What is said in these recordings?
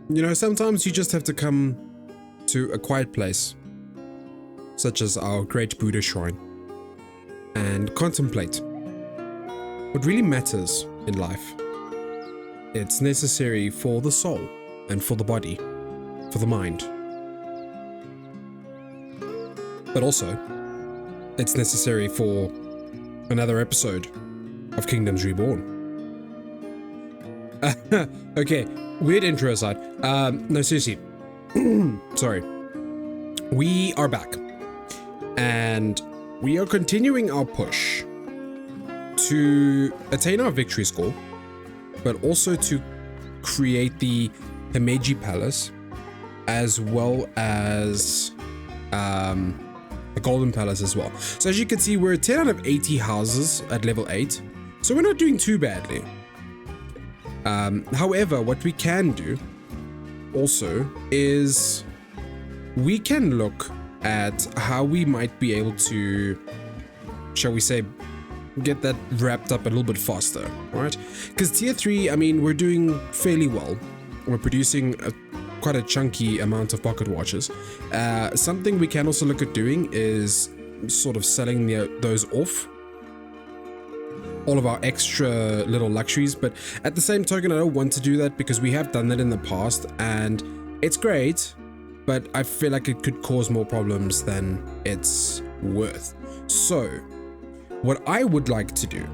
You know, sometimes you just have to come to a quiet place, such as our great Buddha shrine, and contemplate what really matters in life. It's necessary for the soul and for the body, for the mind. But also, it's necessary for another episode of Kingdoms Reborn. Okay, weird intro aside. No, seriously. Sorry. We are back. And we are continuing our push to attain our victory score, but also to create the Himeji Palace, as well as the Golden Palace as well. So as you can see, we're at 10 out of 80 houses at level 8, so we're not doing too badly. However, what we can do also is we can look at how we might be able to, shall we say, get that wrapped up a little bit faster, right? Because tier 3, I mean, we're doing fairly well. We're producing quite a chunky amount of pocket watches. Something we can also look at doing is sort of selling those off, all of our extra little luxuries. But at the same token, I don't want to do that because we have done that in the past and it's great, but I feel like it could cause more problems than it's worth. So what I would like to do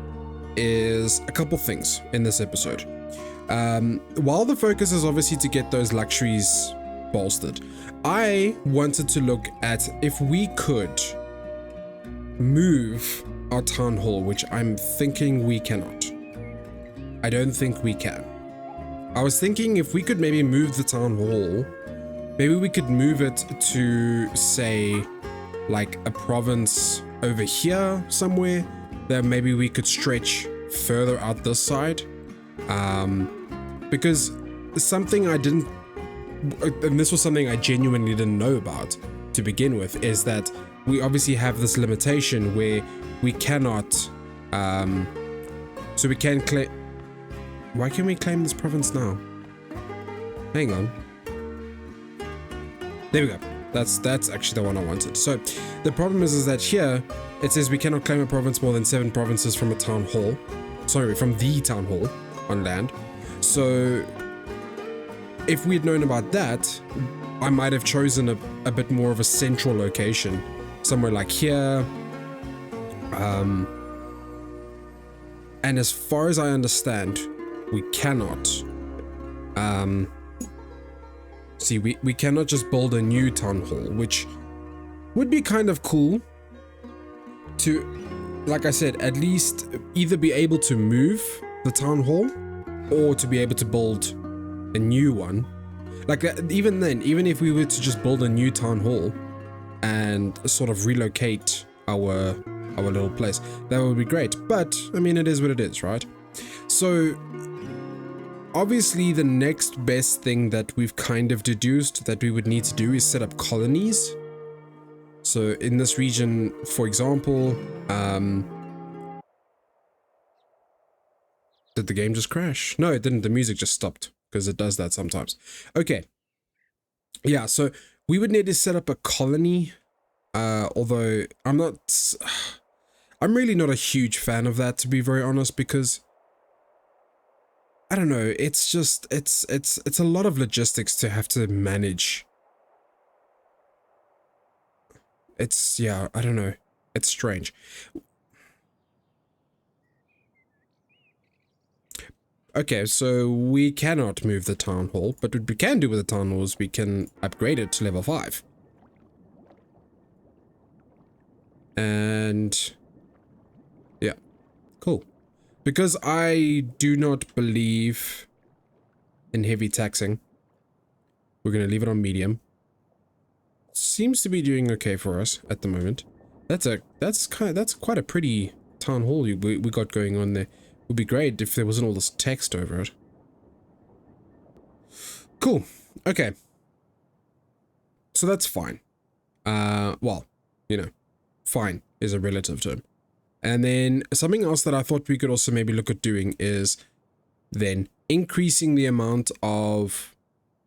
is a couple things in this episode. While the focus is obviously to get those luxuries bolstered, I wanted to look at if we could move our town hall, which I'm thinking we cannot. I don't think we can. I was thinking if we could maybe move the town hall, maybe we could move it to, say, like a province over here somewhere, that maybe we could stretch further out this side. Because something I didn't, and this was something I genuinely didn't know about to begin with, is that we obviously have this limitation where we cannot, so we can claim, why can we claim this province now? Hang on. There we go. That's actually the one I wanted. So the problem is that here it says we cannot claim a province more than 7 provinces from a town hall. Sorry, from the town hall on land. So if we had known about that, I might have chosen a bit more of a central location, somewhere like here. And as far as I understand, we cannot. See, we cannot just build a new town hall, which would be kind of cool to, like I said, at least either be able to move the town hall or to be able to build a new one. Like even then, even if we were to just build a new town hall and sort of relocate our little place, that would be great. But I mean, it is what it is, right? So obviously the next best thing that we've kind of deduced that we would need to do is set up colonies. So in this region, for example, did the game just crash? No, it didn't. The music just stopped because it does that sometimes. Okay. Yeah, so we would need to set up a colony, although I'm really not a huge fan of that, to be very honest, because I don't know, it's just, it's a lot of logistics to have to manage. It's, yeah, I don't know. It's strange. Okay, so we cannot move the town hall, but what we can do with the town hall is we can upgrade it to level 5. And yeah, cool. Because I do not believe in heavy taxing, we're going to leave it on medium. Seems to be doing okay for us at the moment. That's quite a pretty town hall we got going on there. Would be great if there wasn't all this text over it. Cool. Okay. So that's fine. Well, you know, fine is a relative term. And then something else that I thought we could also maybe look at doing is then increasing the amount of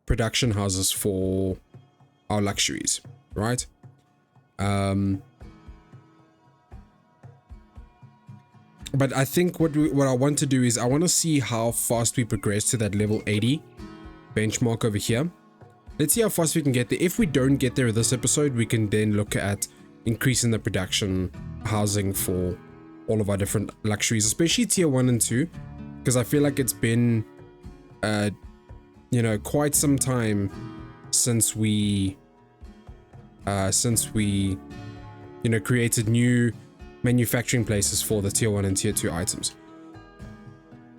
production houses for our luxuries, right? But I think what I want to do is I want to see how fast we progress to that level 80 benchmark over here. Let's see how fast we can get there. If we don't get there this episode, we can then look at increasing the production housing for all of our different luxuries, especially tier 1 and 2, because I feel like it's been you know, quite some time since we you know, created new manufacturing places for the tier 1 and tier 2 items.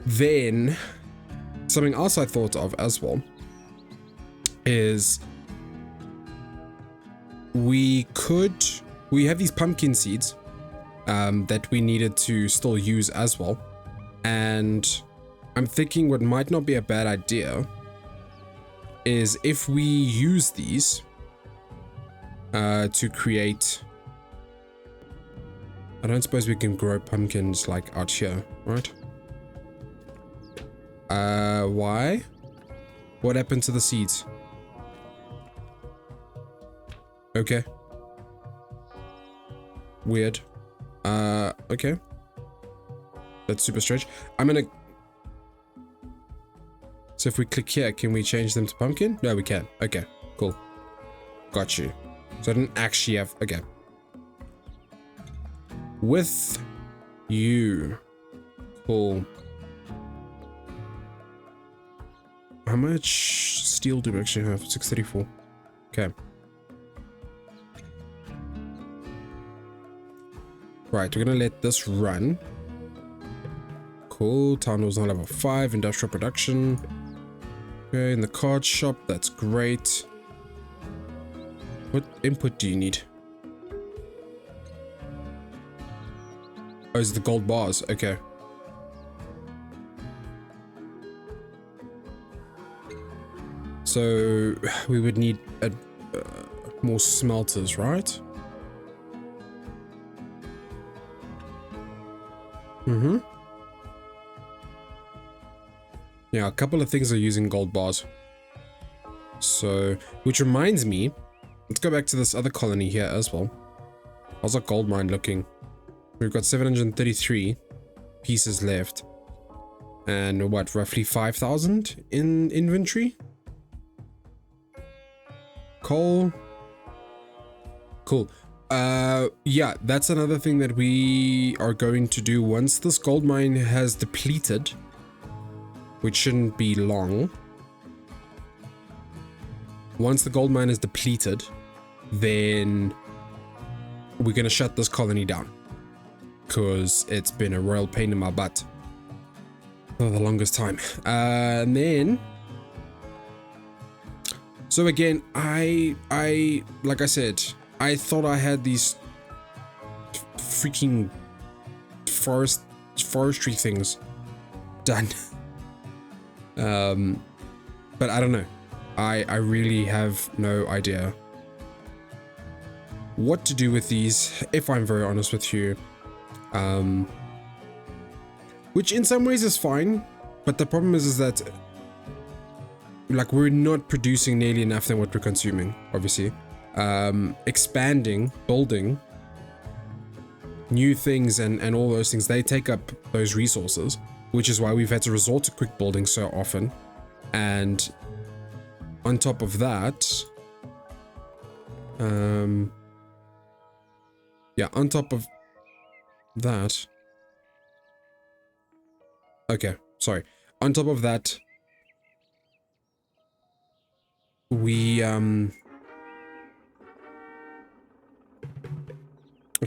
Then something else I thought of as well is we have these pumpkin seeds that we needed to still use as well, and I'm thinking what might not be a bad idea is if we use these to create, I don't suppose we can grow pumpkins like out here, right? Why? What happened to the seeds? Okay. Weird. Okay. That's super strange. I'm gonna... So if we click here, can we change them to pumpkin? No, we can. Okay, cool. Got you. So I didn't actually have... Okay. With you. Cool. How much steel do we actually have? 634. Okay. Right, we're gonna let this run. Cool. Town was on level 5. Industrial production. Okay, in the card shop. That's great. What input do you need? Oh, it's the gold bars. Okay. So we would need more smelters, right? Mm-hmm. Yeah, a couple of things are using gold bars. So, which reminds me, let's go back to this other colony here as well. How's our gold mine looking? We've got 733 pieces left. And what, roughly 5,000 in inventory? Coal. Cool. Yeah, that's another thing that we are going to do once this gold mine has depleted, which shouldn't be long. Once the gold mine is depleted, then we're gonna shut this colony down, because it's been a royal pain in my butt for the longest time. And then, so again, I like I said, I thought I had these freaking forestry things done. But I don't know. I really have no idea what to do with these, if I'm very honest with you. Which in some ways is fine, but the problem is that like we're not producing nearly enough than what we're consuming, obviously. Expanding, building new things and all those things, they take up those resources, which is why we've had to resort to quick building so often. And on top of that, yeah, on top of that, okay, sorry. On top of that, we, I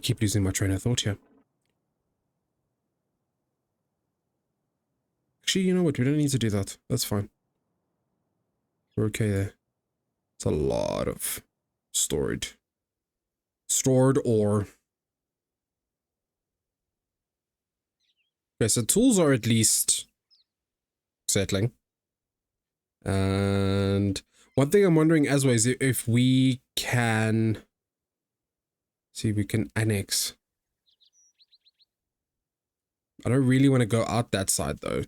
keep losing my train of thought here. Actually, you know what? We don't need to do that. That's fine. We're okay there. It's a lot of stored ore. Okay, so tools are at least settling. And one thing I'm wondering as well is if we can see, we can annex. I don't really want to go out that side though.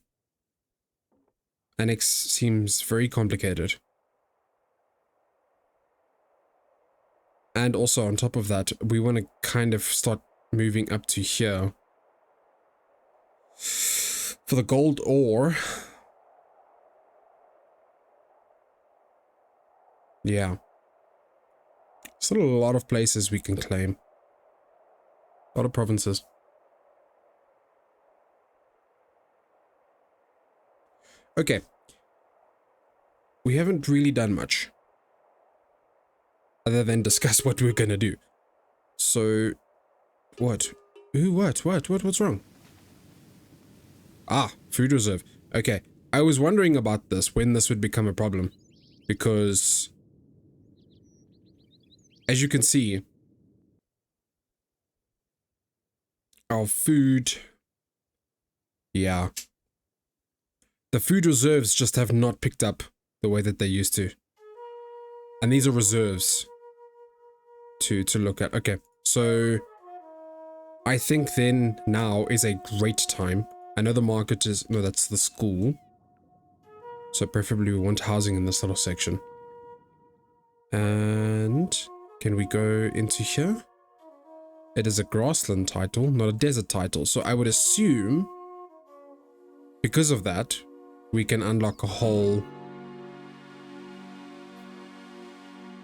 Annex seems very complicated. And also on top of that, we want to kind of start moving up to here. For the gold ore. Yeah. Still a lot of places we can claim. A lot of provinces. Okay. We haven't really done much. Other than discuss what we're gonna do. So, what? Ooh, what's wrong? Ah, food reserve. Okay, I was wondering about this, when this would become a problem. Because, as you can see, our food, yeah. The food reserves just have not picked up the way that they used to. And these are reserves to look at. Okay, so I think then now is a great time. I know the market is, no, that's the school. So preferably we want housing in this little section. And can we go into here? It is a grassland title, not a desert title. So I would assume because of that, we can unlock a whole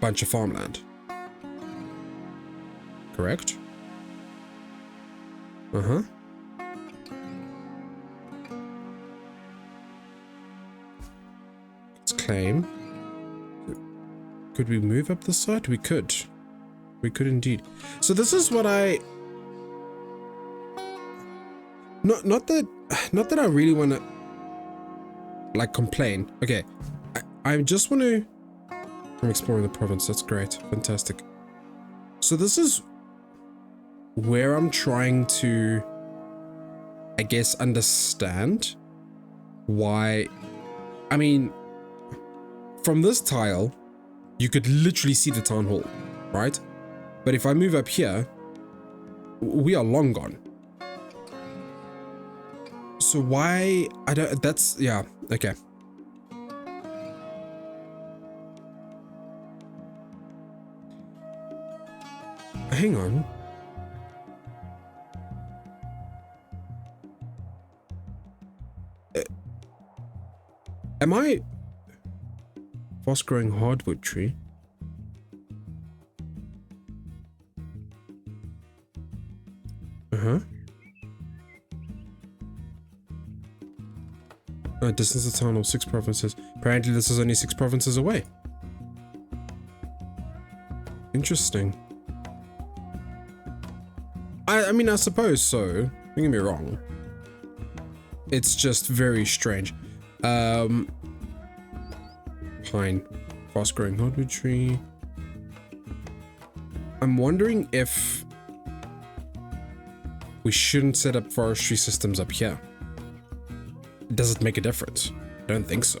bunch of farmland. Correct? Uh-huh. Let's claim. Could we move up this side? We could. We could indeed. So this is what I... Not that I really want to like complain. Okay. I just want to... I'm exploring the province. That's great. Fantastic. So this is where I'm trying to, I guess, understand why. I mean, from this tile, you could literally see the town hall, right? But if I move up here, we are long gone. So why? I don't. That's, yeah. Okay. Hang on. Am I fast growing hardwood tree? Uh-huh. Distance of town of 6 provinces. Apparently this is only 6 provinces away. Interesting. I mean, I suppose so. Don't get me wrong. It's just very strange. Pine. Fast growing hardwood tree. I'm wondering if we shouldn't set up forestry systems up here. Does it make a difference? I don't think so.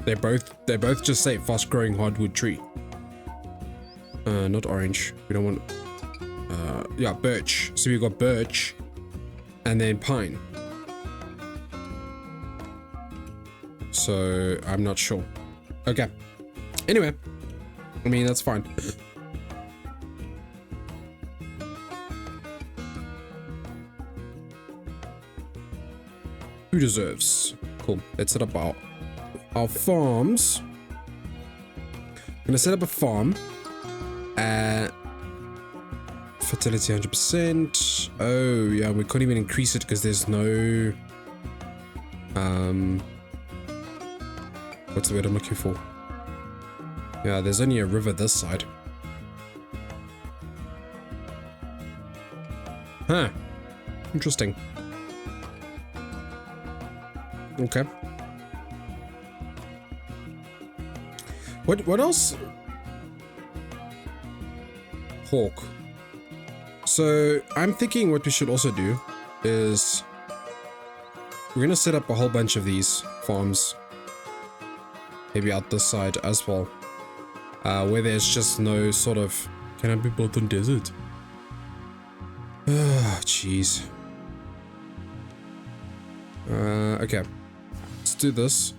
They both just say fast growing hardwood tree. Not orange. We don't want... yeah, birch. So we've got birch and then pine. So I'm not sure. Okay. Anyway, I mean, that's fine. Food reserves. Cool. Let's set up our farms. I'm gonna set up a farm. Fertility 100%. Oh yeah, we can't even increase it because there's no what's the word I'm looking for? Yeah, there's only a river this side. Huh. Interesting. Okay. What else? Hawk. So I'm thinking what we should also do is we're gonna set up a whole bunch of these farms, maybe out this side as well, where there's just no sort of, can I be built on desert? Ah, jeez. Okay, let's do this.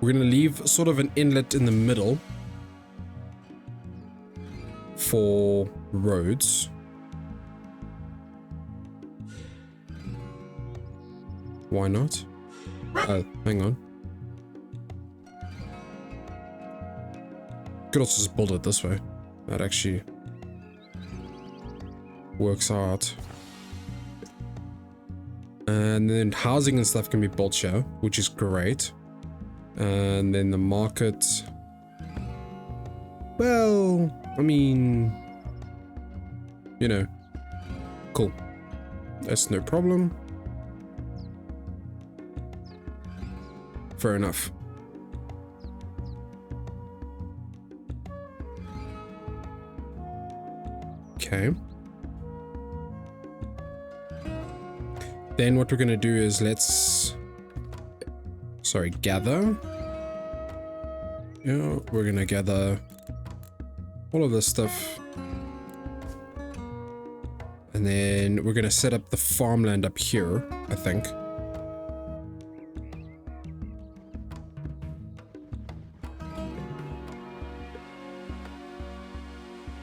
We're gonna leave sort of an inlet in the middle. for roads. Why not? Oh, hang on. Could also just build it this way. That actually works out. And then housing and stuff can be built here, which is great. And then the market. Well, I mean, you know, cool. That's no problem. Fair enough. Okay. Then what we're gonna do is gather. Yeah, we're gonna gather all of this stuff. And then we're gonna set up the farmland up here, I think.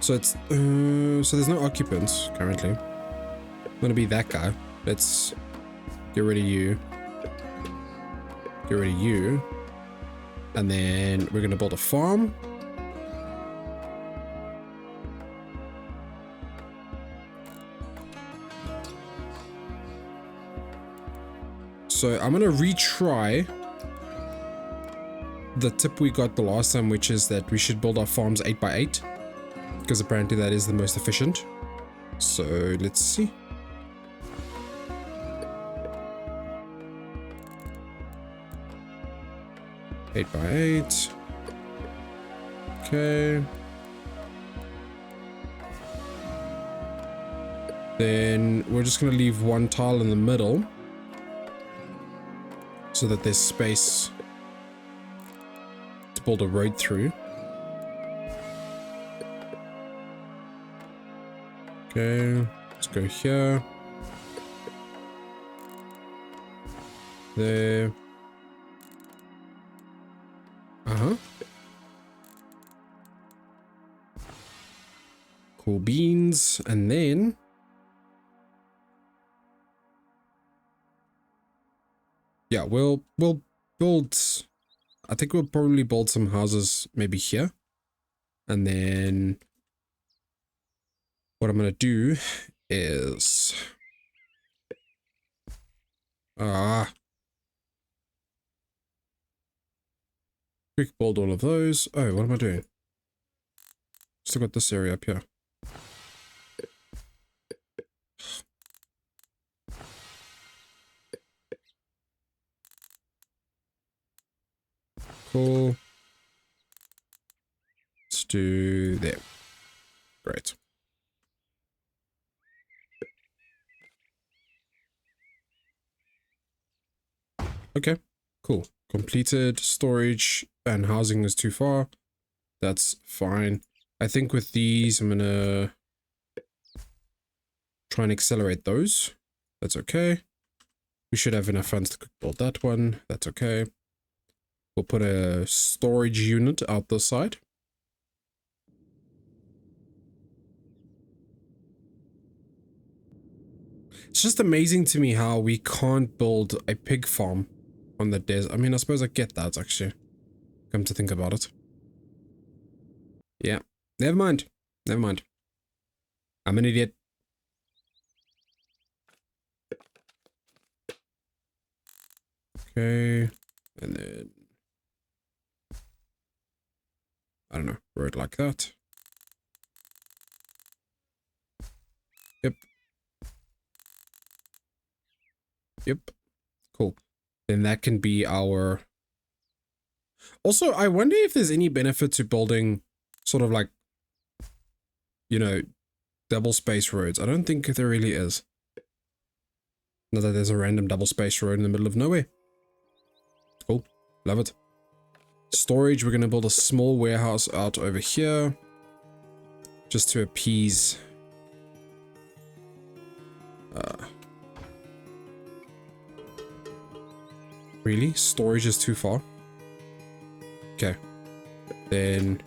So it's, so there's no occupants currently. I'm gonna be that guy. Let's get rid of you. Get rid of you. And then we're gonna build a farm. So I'm gonna retry the tip we got the last time, which is that we should build our farms 8x8. Because apparently that is the most efficient. So let's see. Eight by 8. Okay. Then we're just gonna leave one tile in the middle so that there's space to build a road through. Okay, let's go here. There. Uh-huh. Cool beans, and then yeah, we'll build, I think we'll probably build some houses maybe here. And then what I'm gonna do is quick build all of those. Oh, what am I doing? Still got this area up here. Cool. Let's do there. Great. Okay, cool. Completed. Storage and housing is too far. That's fine. I think with these, I'm gonna try and accelerate those. That's okay. We should have enough funds to build that one. That's okay. We'll put a storage unit out the side. It's just amazing to me how we can't build a pig farm on the desert. I mean, I suppose I get that, actually. Come to think about it. Yeah. Never mind. Never mind. I'm an idiot. Okay. And then I don't know, road like that. Yep. Yep. Cool. Then that can be our... Also, I wonder if there's any benefit to building sort of like, you know, double space roads. I don't think there really is. Not that there's a random double space road in the middle of nowhere. Cool. Love it. Storage, we're going to build a small warehouse out over here. Just to appease... Really? Storage is too far? Okay. Then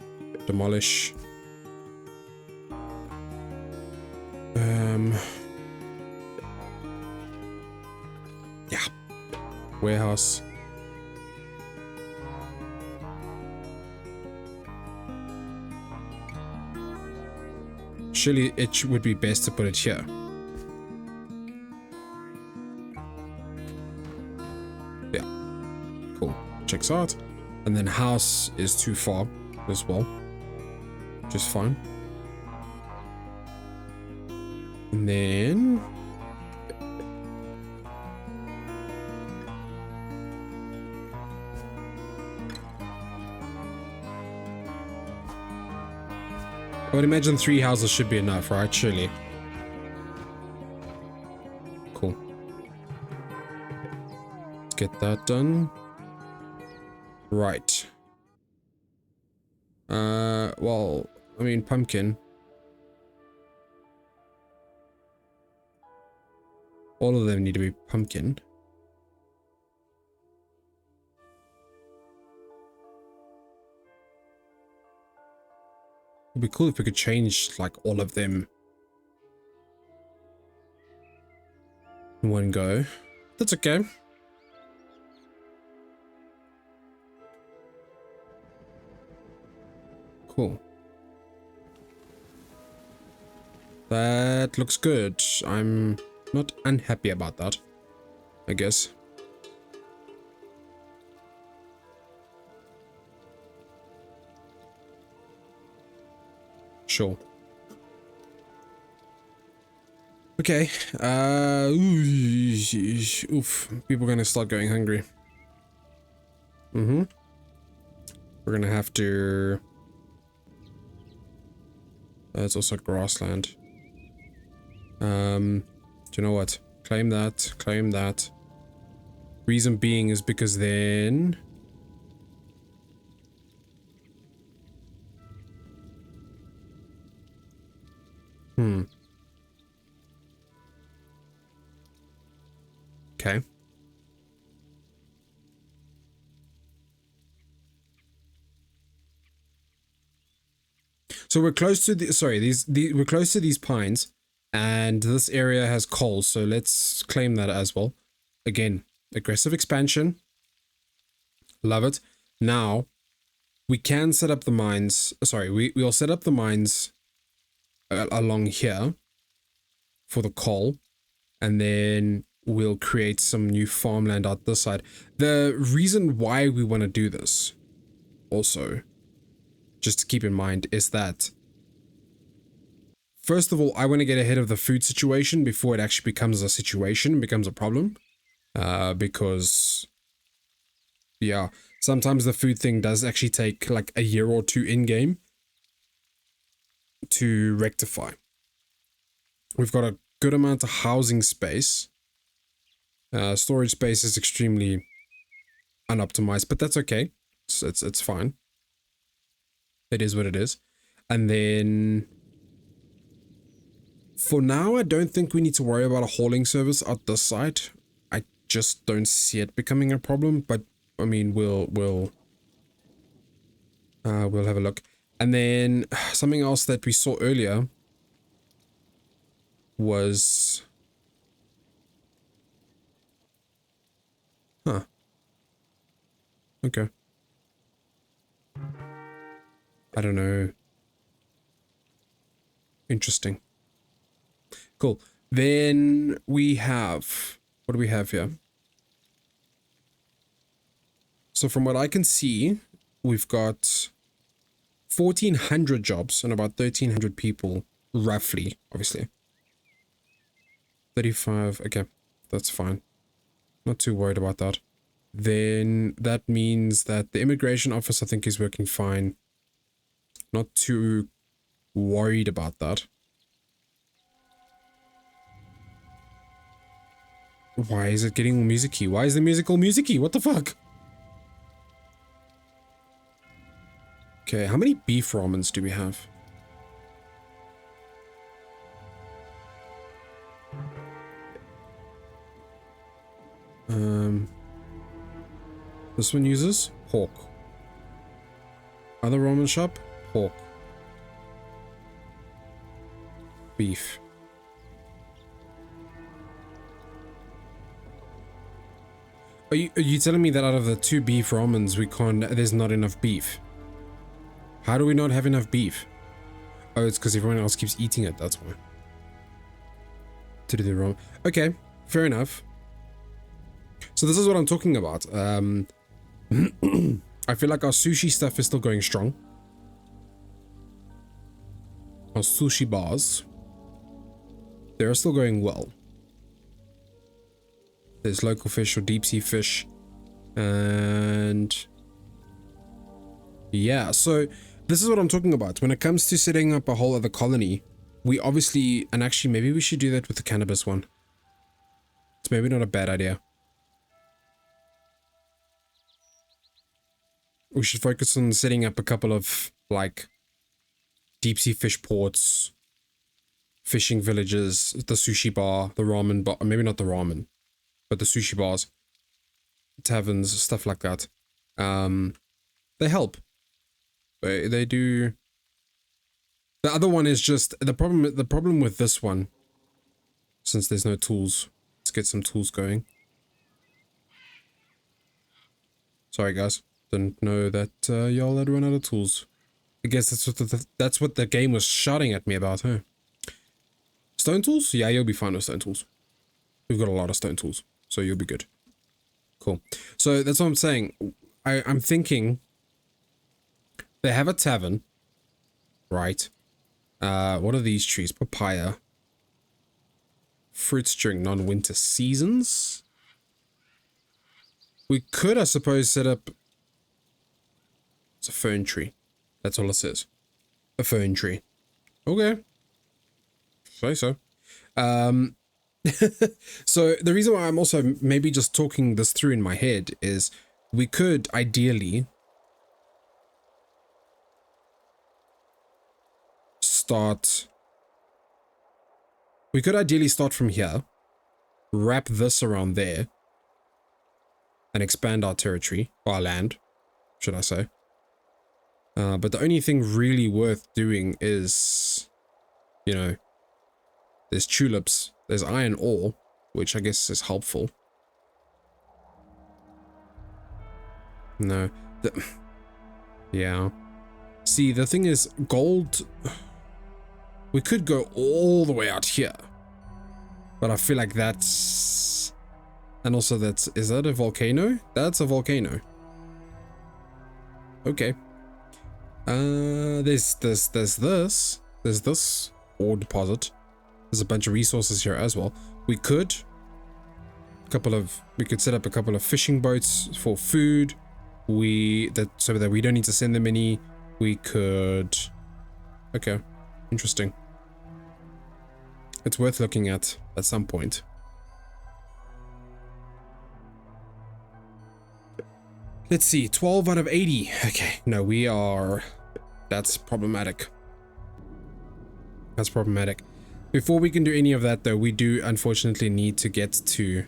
demolish. Yeah. Warehouse. Surely it would be best to put it here. Yeah. Cool. Checks out. And then house is too far as well. Just fine. And then I would imagine 3 houses should be enough, right? Surely. Cool. Let's get that done. Right. Well, I mean, pumpkin. All of them need to be pumpkin. It'd be cool if we could change like all of them in one go. That's okay. Cool. That looks good. I'm not unhappy about that, I guess. Sure. Okay. Oof. People are gonna start going hungry. We're gonna have to. It's also grassland. Do you know what? Claim that. Claim that. Reason being is because then. Okay. So we're close to the we're close to these pines, and this area has coal, so let's claim that as well. Again, aggressive expansion. Love it. Now we can set up the mines. Sorry, we'll set up the mines along here for the coal, and then we'll create some new farmland out this side. The reason why we want to do this also, just to keep in mind, is that first of all, I want to get ahead of the food situation before it actually becomes a situation, becomes a problem. Because yeah, sometimes the food thing does actually take like a year or two in game to rectify. We've got a good amount of housing space. Storage space is extremely unoptimized, but that's okay. It's fine. It is what it is. And then for now, I don't think we need to worry about a hauling service at this site. I just don't see it becoming a problem, but I mean, we'll have a look. And then something else that we saw earlier was okay. I don't know. Interesting. Cool. Then we have, what do we have here? So from what I can see, we've got 1,400 jobs and about 1,300 people, roughly, obviously. 35, okay, that's fine. Not too worried about that. Then that means that the immigration office, I think, is working fine. Not too worried about that. Why is it getting all music-y? Why is the music all music-y? What the fuck? Okay, how many beef ramens do we have? This one uses pork. Other ramen shop, pork. Beef. Are you telling me that out of the 2 beef ramens we can't, there's not enough beef? How do we not have enough beef? Oh, it's because everyone else keeps eating it, that's why. To do the ramen. Okay, fair enough. So this is what I'm talking about. I feel like our sushi stuff is still going strong. Our sushi bars, they're still going well. There's local fish or deep sea fish. And yeah, so this is what I'm talking about. When it comes to setting up a whole other colony, we obviously, and actually maybe we should do that with the cannabis one. It's maybe not a bad idea. We should focus on setting up a couple of, like, deep sea fish ports, fishing villages, the sushi bar, the ramen bar, maybe not the ramen, but the sushi bars, taverns, stuff like that. They help. They do. The other one is just the problem with this one, since there's no tools. Let's get some tools going. Sorry guys, didn't know that y'all had run out of tools. I guess that's what the game was shouting at me about, huh? Stone tools? Yeah, you'll be fine with stone tools. We've got a lot of stone tools, so you'll be good. Cool. So that's what I'm saying. I'm thinking they have a tavern, right? What are these trees? Papaya. Fruits during non-winter seasons. We could, I suppose, set up... It's a fern tree. That's all it says. A fern tree. Okay. Say so. So the reason why I'm also maybe just talking this through in my head is we could ideally start... We could ideally start from here, wrap this around there, and expand our territory, our land, should I say. But the only thing really worth doing is, you know, there's tulips, there's iron ore, which I guess is helpful. No, yeah. See, the thing is, gold, we could go all the way out here, but I feel like that's, and also that's, is that a volcano? That's a volcano. Okay. There's this ore deposit. There's a bunch of resources here as well. We could set up a couple of fishing boats for food. So that we don't need to send them any. We could, okay, interesting. It's worth looking at some point. Let's see, 12 out of 80. Okay, no, we are... That's problematic. That's problematic. Before we can do any of that, though, we do unfortunately need to get to...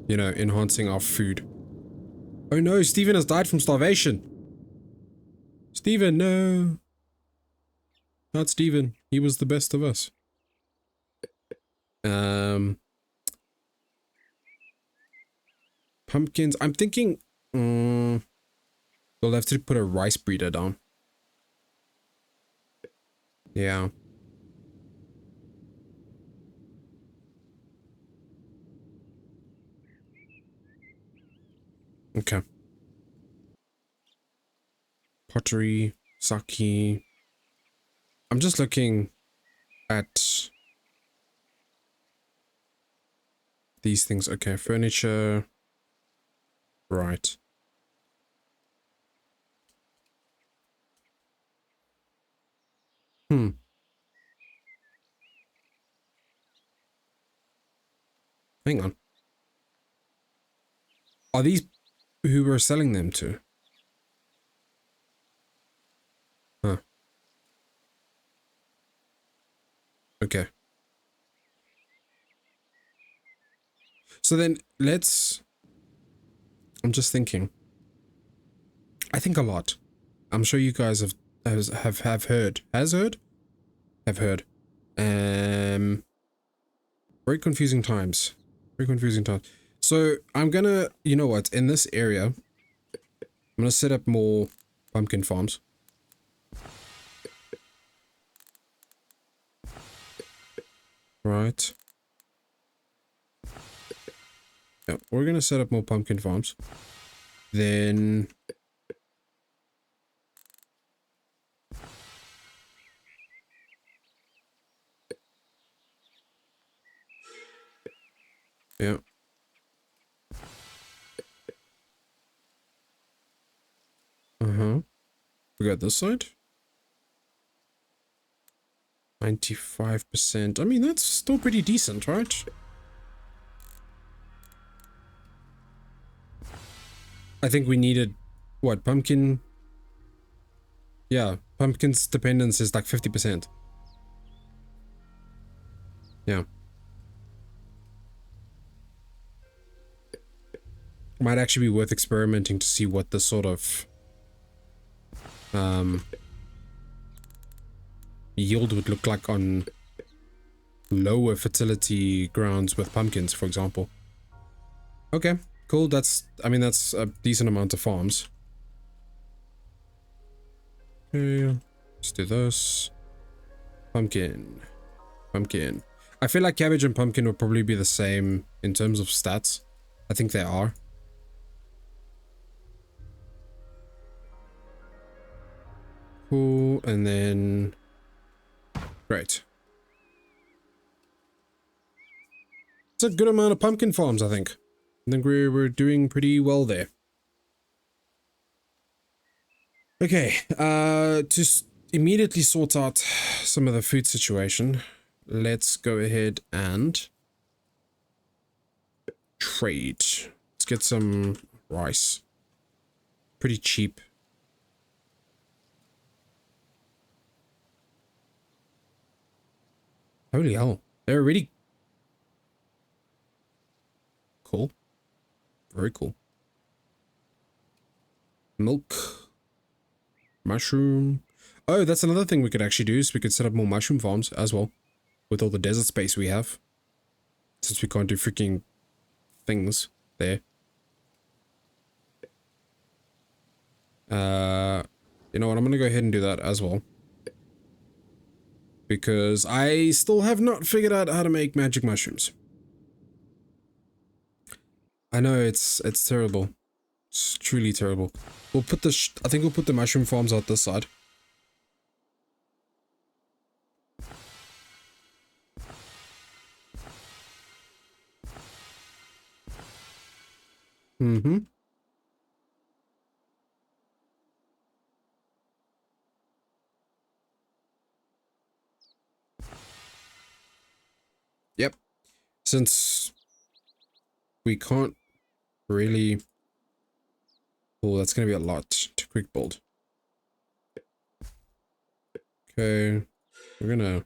you know, enhancing our food. Oh no, Steven has died from starvation. Steven, no. Not Steven. He was the best of us. Pumpkins. I'm thinking we'll have to put a rice breeder down. Yeah. Okay. Pottery, sake. I'm just looking at these things. Okay, furniture. Right. Hang on. Are these who we're selling them to? Huh. Okay. So then let's... I'm just thinking. I think a lot. I'm sure you guys have heard. Have heard? Very confusing times. Very confusing times. So I'm gonna, you know what, in this area, I'm gonna set up more pumpkin farms. Right. Yeah, we're gonna set up more pumpkin farms. Then yeah. Uh-huh. We got this side. 95%. I mean, that's still pretty decent, right? I think we needed, what, pumpkin? Yeah, pumpkin's dependence is like 50%. Yeah. Might actually be worth experimenting to see what the sort of yield would look like on lower fertility grounds with pumpkins, for example. Okay, cool. That's, I mean, that's a decent amount of farms. Okay, let's do this. Pumpkin. Pumpkin. I feel like cabbage and pumpkin would probably be the same in terms of stats. I think they are. Cool, and then... Great. It's a good amount of pumpkin farms, I think. I think we're doing pretty well there. Okay, to immediately sort out some of the food situation, let's go ahead and trade. Let's get some rice. Pretty cheap. Holy hell, they're really cool. Very cool. Milk. Mushroom. Oh, that's another thing we could actually do, is we could set up more mushroom farms as well. With all the desert space we have. Since we can't do freaking things there. You know what, I'm gonna go ahead and do that as well. Because I still have not figured out how to make magic mushrooms. I know, it's terrible. It's truly terrible. We'll put the I think we'll put the mushroom farms out this side. Mm-hmm. Yep. Since we can't really... Oh, that's gonna be a lot to quick build. Okay, we're gonna...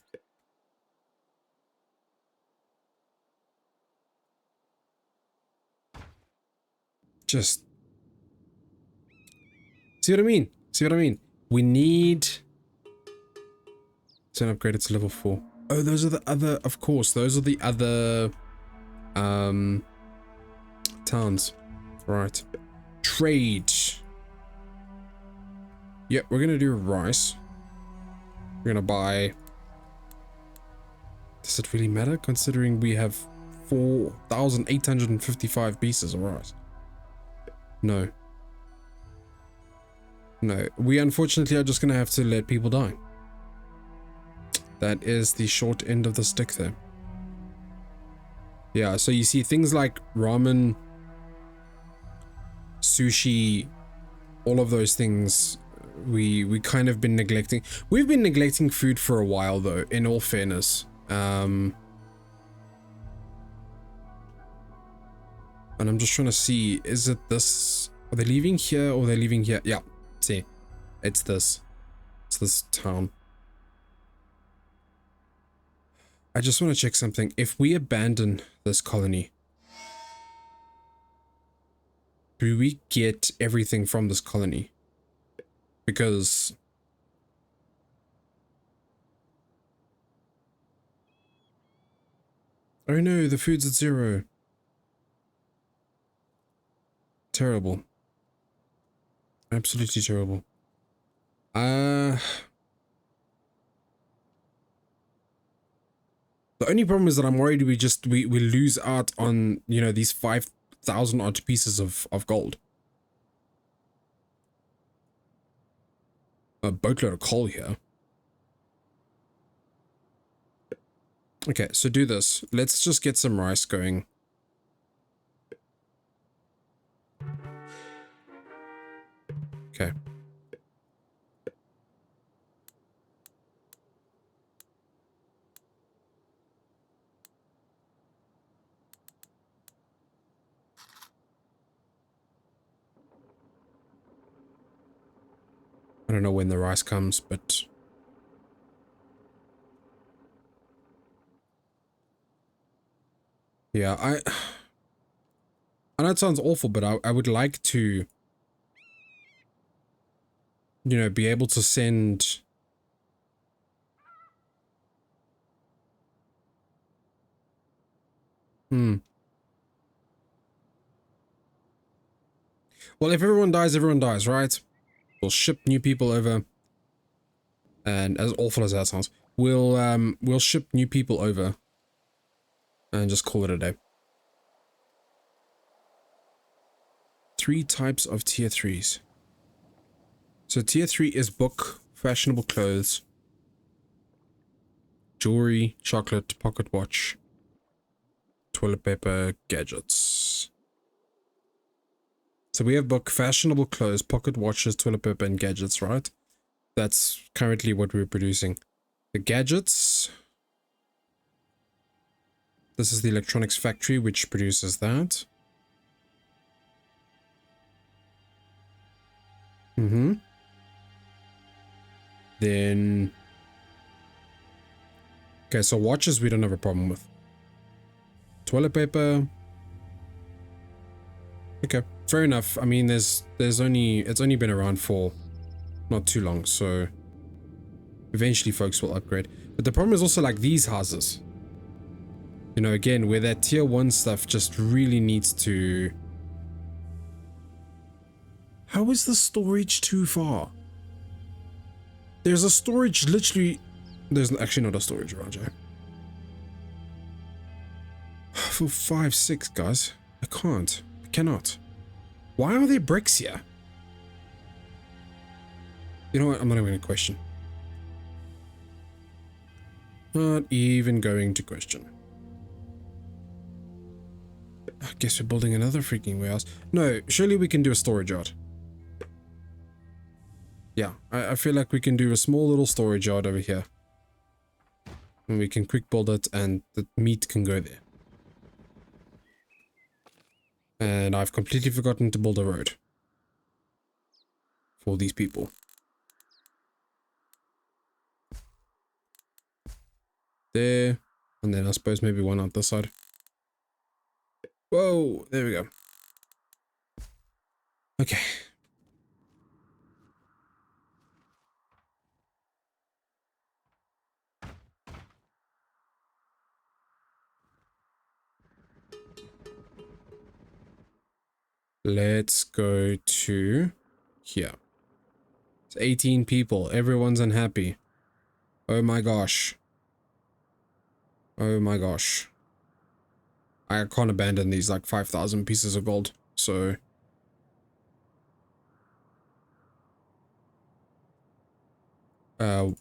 Just... See what I mean? See what I mean? We need... It's upgraded to level 4. Oh, those are the other... Of course, those are the other... towns. Right. Trade. Yep, we're gonna do rice. We're gonna buy... Does it really matter, considering we have 4,855 pieces of rice? No. No, we unfortunately are just gonna have to let people die. That is the short end of the stick there. Yeah, so you see things like ramen, sushi, all of those things we kind of been neglecting. We've been neglecting food for a while though, in all fairness. And I'm just trying to see, is it this? Are they leaving here or are they leaving here? Yeah, see, it's this. It's this town. I just want to check something. If we abandon this colony, do we get everything from this colony? Because... Oh no, the food's at 0. Terrible. Absolutely terrible. The only problem is that I'm worried we lose out on, you know, these 5,000 odd pieces of gold. A boatload of coal here. Okay, so do this. Let's just get some rice going. Okay. I don't know when the rice comes, but... yeah, I know it sounds awful, but I would like to, you know, be able to send... Well, if everyone dies, right? We'll ship new people over. And as awful as that sounds, we'll ship new people over. And just call it a day. 3 types of tier 3s. So tier 3 is book, fashionable clothes, jewelry, chocolate, pocket watch, toilet paper, gadgets. So we have book, fashionable clothes, pocket watches, toilet paper, and gadgets, right? That's currently what we're producing. The gadgets. This is the electronics factory, which produces that. Then... okay, so watches we don't have a problem with. Toilet paper. Okay, fair enough. I mean, it's only been around for not too long, so eventually folks will upgrade. But the problem is also like these houses. You know, again, where that tier 1 stuff just really needs to... how is the storage too far? There's a storage literally... there's actually not a storage around here. For 5, 6, guys. I can't. I cannot. Why are there bricks here? You know what? I'm not even going to question. Not even going to question. I guess we're building another freaking warehouse. No, surely we can do a storage yard. Yeah, I feel like we can do a small little storage yard over here. And we can quick build it and the meat can go there. And I've completely forgotten to build a road. For these people. There. And then I suppose maybe one on this side. Whoa, there we go. Okay. Let's go to here. It's 18 people. Everyone's unhappy. Oh my gosh. Oh my gosh. I can't abandon these like 5,000 pieces of gold. So... no.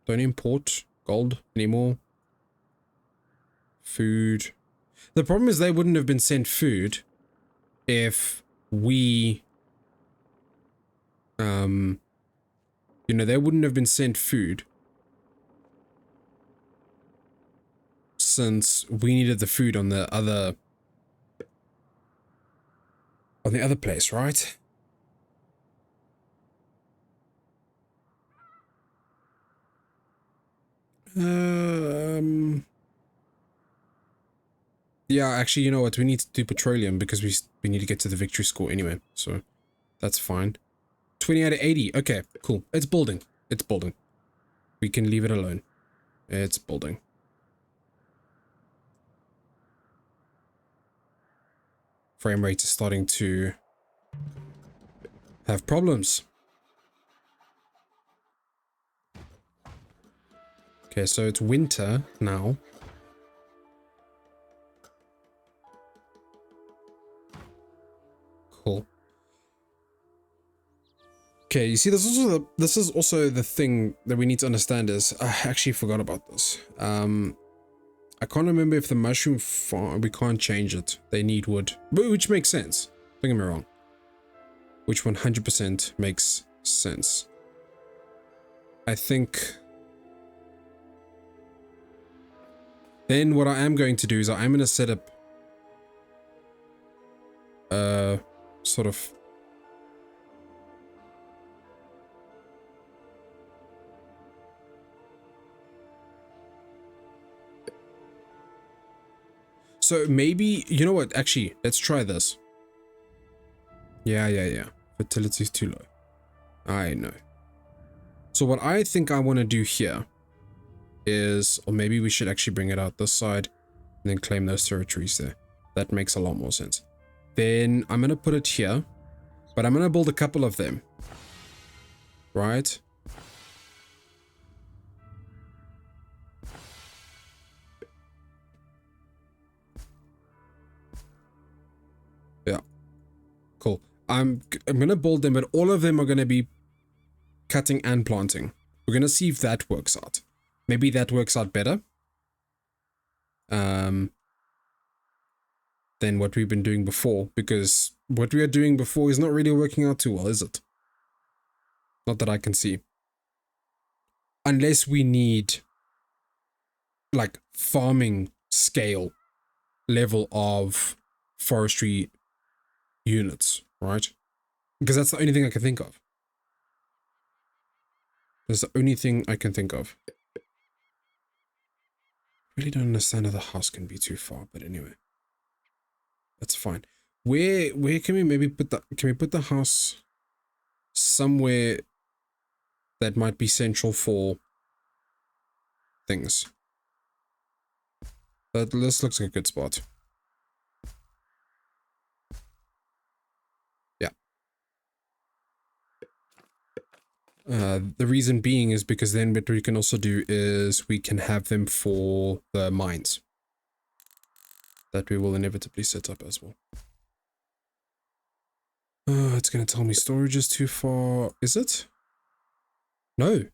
Don't import gold anymore. Food. The problem is they wouldn't have been sent food if we... you know, they wouldn't have been sent food since we needed the food on the other place, right? Yeah, actually, you know what? We need to do petroleum because we need to get to the victory score anyway, so that's fine. 20 out of 80. Okay, cool. It's building. It's building. We can leave it alone. It's building. frame rate is starting to have problems. Okay, so it's winter now. Cool. Okay, you see, this is also the thing that we need to understand is, I actually forgot about this. I can't remember if the mushroom farm, we can't change it. They need wood, which makes sense. Don't get me wrong. Which 100% makes sense. I think. Then what I am going to do is I'm going to set up sort of so maybe, you know what, actually, let's try this. Yeah. Fertility is too low. I know. So what I think I want to do here is, or maybe we should actually bring it out this side and then claim those territories there. That makes a lot more sense. Then I'm going to put it here, but I'm going to build a couple of them. Right? Yeah. Cool. I'm going to build them, but all of them are going to be cutting and planting. We're going to see if that works out. Maybe that works out better than what we've been doing before, because what we are doing before is not really working out too well, is it? Not that I can see. Unless we need like farming scale level of forestry units, right? Because that's the only thing I can think of. That's the only thing I can think of. Really don't understand how the house can be too far, but anyway. That's fine. Where can we maybe put the, can we put the house somewhere that might be central for things? But this looks like a good spot. Yeah. The reason being is because then what we can also do is we can have them for the mines that we will inevitably set up as well. It's going to tell me storage is too far. Is it? No.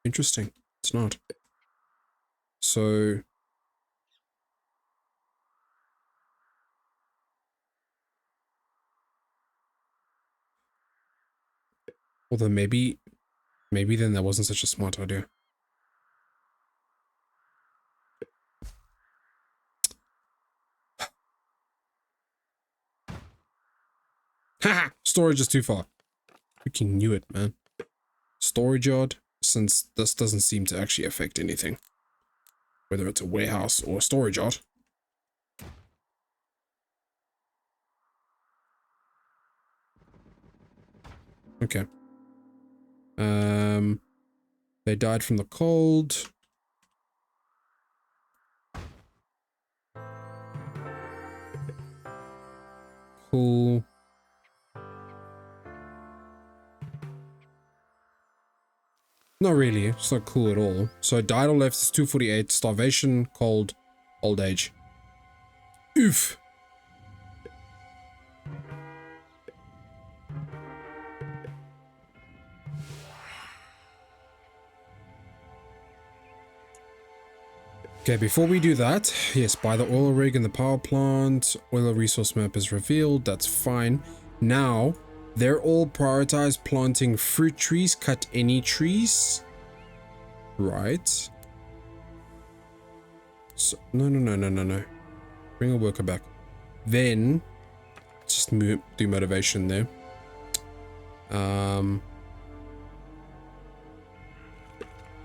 Interesting. It's not. So although maybe then that wasn't such a smart idea. Haha! Storage is too far. Freaking knew it, man. Storage yard, since this doesn't seem to actually affect anything. Whether it's a warehouse or a storage yard. Okay. They died from the cold. Cool. Not really. It's not cool at all. So died or left is 248. Starvation, cold, old age. Oof. Okay, before we do that, yes, buy the oil rig and the power plant. Oil resource map is revealed. That's fine. Now, they're all prioritized planting fruit trees. Cut any trees. Right. So, no. Bring a worker back. Then, just do motivation there.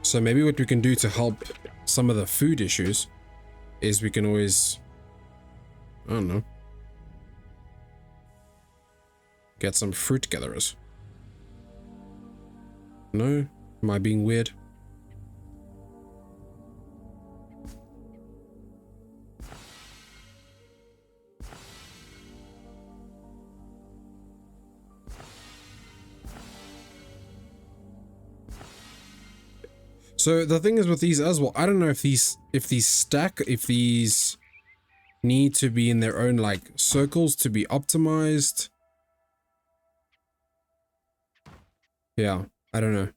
So maybe what we can do to help some of the food issues is we can always, I don't know, get some fruit gatherers. No? Am I being weird? So the thing is with these as well, I don't know if these stack, if these need to be in their own like circles to be optimized. Yeah, I don't know.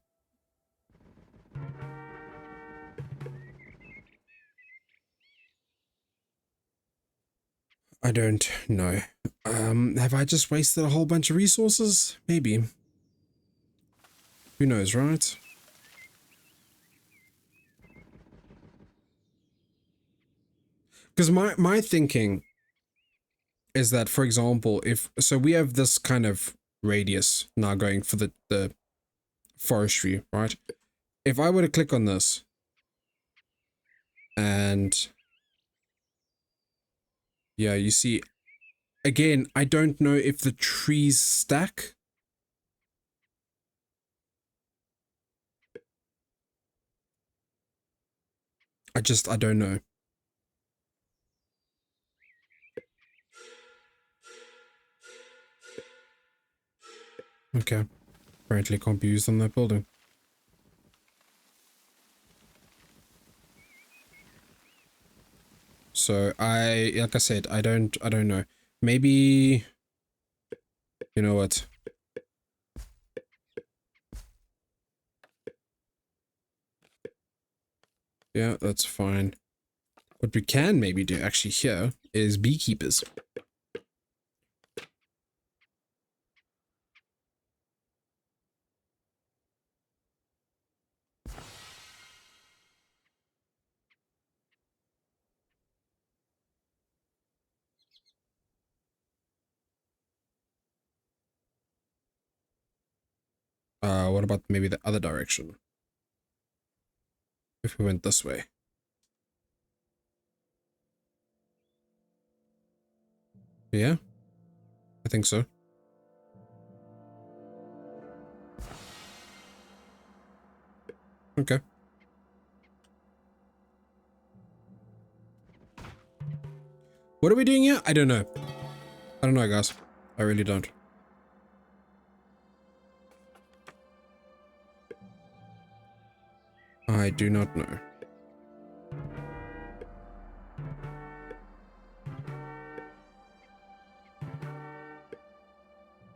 I don't know. Have I just wasted a whole bunch of resources? Maybe. Who knows, right? Because my thinking is that, for example, if so we have this kind of radius now going for the forestry, right? If I were to click on this and yeah, you see, again, I don't know if the trees stack. I don't know. Okay. Apparently can't be used on that building. So like I said, I don't know. Maybe, you know what? Yeah, that's fine. What we can maybe do actually here is beekeepers. What about maybe the other direction? If we went this way. Yeah, I think so. Okay. What are we doing here? I don't know. I don't know, guys. I really don't. I do not know.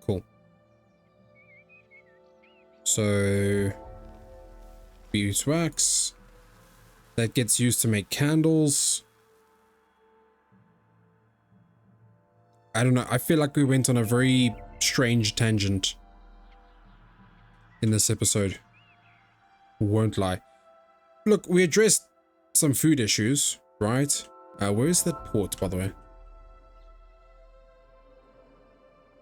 Cool. So, beeswax. That gets used to make candles. I don't know. I feel like we went on a very strange tangent in this episode. Won't lie. Look, we addressed some food issues, right? Where is that port, by the way?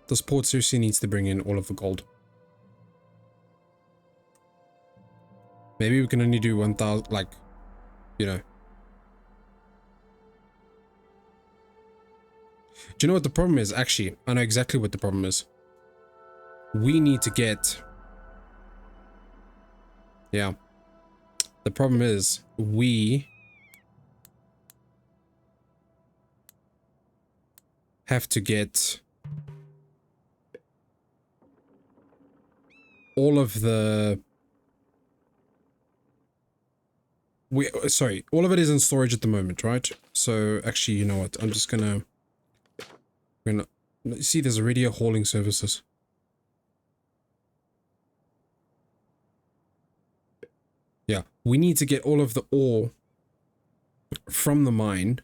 This port seriously needs to bring in all of the gold. Maybe we can only do 1,000, like, you know. Do you know what the problem is? Actually, I know exactly what the problem is. We need to get... Yeah. The problem is, we have to get all of the... Sorry, all of it is in storage at the moment, right? So, actually, you know what? I'm just gonna... See, there's already a hauling services. Yeah, we need to get all of the ore from the mine.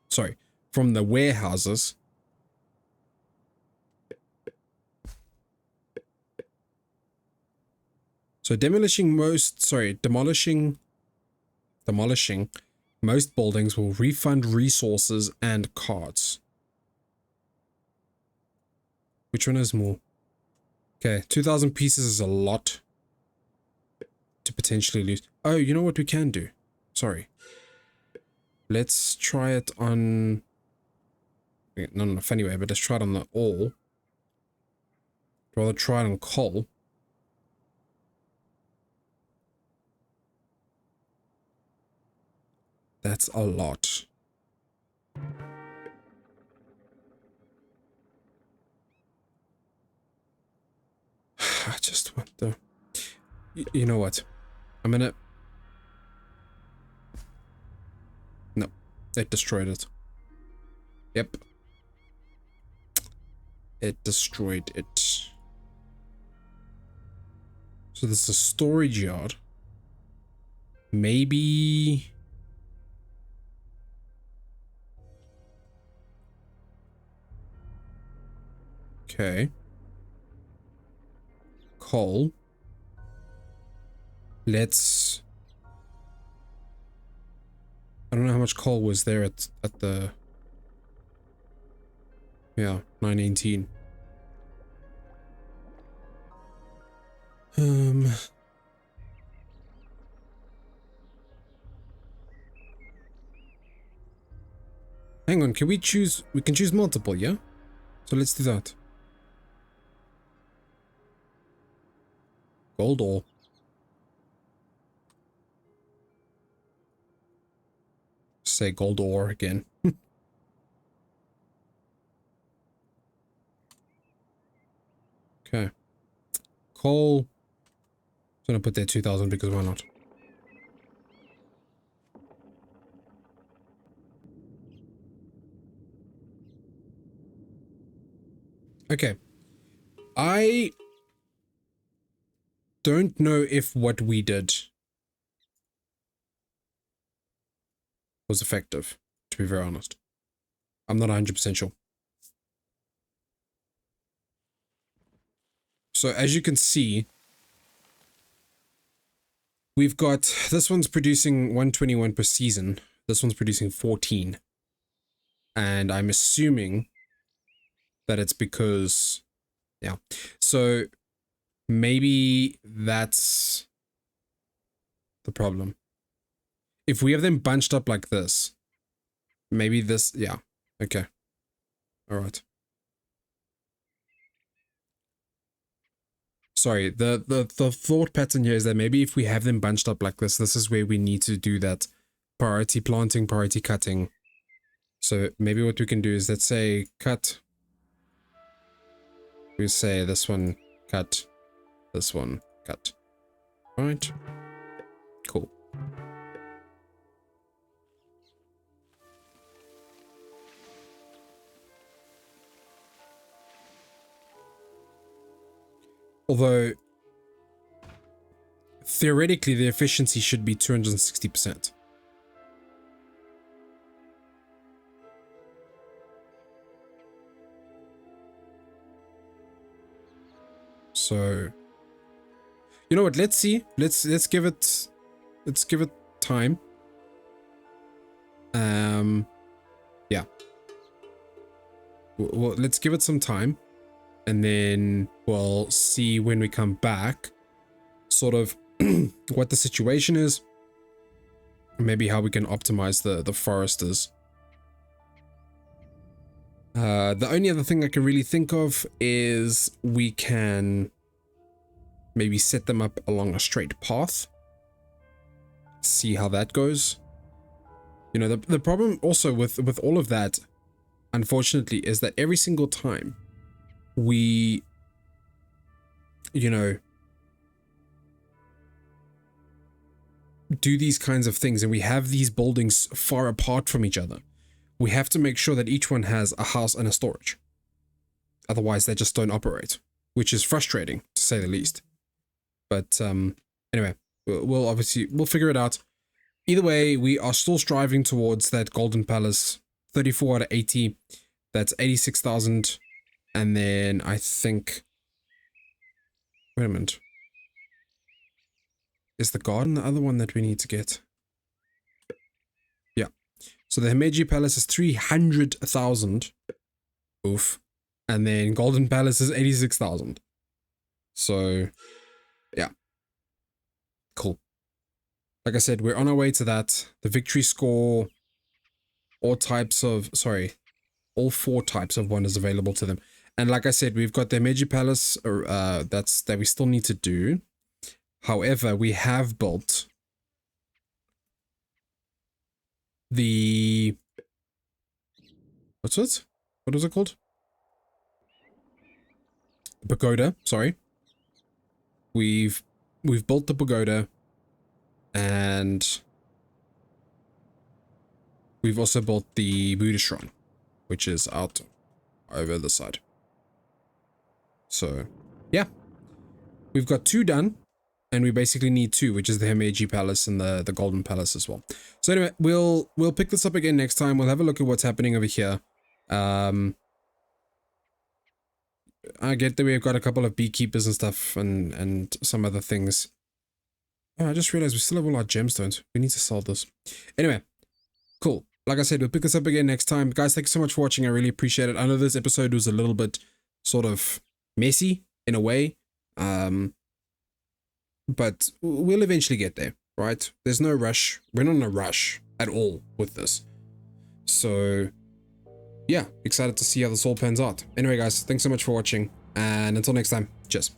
Sorry, from the warehouses. So demolishing most buildings will refund resources and cards. Which one is more? Okay, 2,000 pieces is a lot to potentially lose. Oh, you know what we can do? Sorry. Let's try it on... Not in a funny way, but let's try it on the ore. Rather try it on coal. That's a lot. I just want the... You know what? I'm gonna It destroyed it. Yep. It destroyed it. So this is a storage yard. Maybe... Okay. Coal. Let's... I don't know how much coal was there at the... Yeah, 918. Hang on, can we choose... We can choose multiple, yeah? So let's do that. Gold ore. Say gold ore again. Okay. Coal. I'm gonna put there 2000 because why not? Okay. I don't know if what we did was effective, to be very honest. I'm not 100% sure. So as you can see, we've got, this one's producing 121 per season. This one's producing 14. And I'm assuming that it's because, yeah. So maybe that's the problem. If we have them bunched up like this, maybe this, yeah. Okay. All right. Sorry, the thought pattern here is that maybe if we have them bunched up like this is where we need to do that priority planting, priority cutting. So maybe what we can do is, let's say cut. We say this one cut, this one cut. All right. Cool. Although, theoretically, the efficiency should be 260%. So, you know what? Let's see. Let's give it time. Yeah. Well, let's give it some time. And then we'll see when we come back, sort of what the situation is, maybe how we can optimize the foresters. The only other thing I can really think of is we can maybe set them up along a straight path, see how that goes. You know, the problem also with all of that, unfortunately, is that every single time we, you know, do these kinds of things and we have these buildings far apart from each other, we have to make sure that each one has a house and a storage. Otherwise, they just don't operate, which is frustrating, to say the least. But anyway, we'll figure it out. Either way, we are still striving towards that golden palace. 34 out of 80. That's 86,000. And then I think, wait a minute. Is the garden the other one that we need to get? Yeah. So the Himeji Palace is 300,000. Oof. And then Golden Palace is 86,000. So, yeah. Cool. Like I said, we're on our way to that. The victory score, all four types of wonders available to them. And like I said, we've got the Himeji Palace that we still need to do. However, we have built the, what's it? What is it called? Pagoda, sorry. We've built the pagoda, and we've also built the Buddha shrine, which is out over the side. So, yeah. We've got 2 done, and we basically need 2, which is the Himeji Palace and the Golden Palace as well. So anyway, we'll pick this up again next time. We'll have a look at what's happening over here. I get that we've got a couple of beekeepers and stuff and some other things. Oh, I just realized we still have all our gemstones. We need to sell this. Anyway, cool. Like I said, we'll pick this up again next time. Guys, thank you so much for watching. I really appreciate it. I know this episode was a little bit sort of messy in a way. But we'll eventually get there, right? There's no rush. We're not in a rush at all with this. So, yeah, excited to see how this all pans out. Anyway, guys, thanks so much for watching. And until next time, cheers.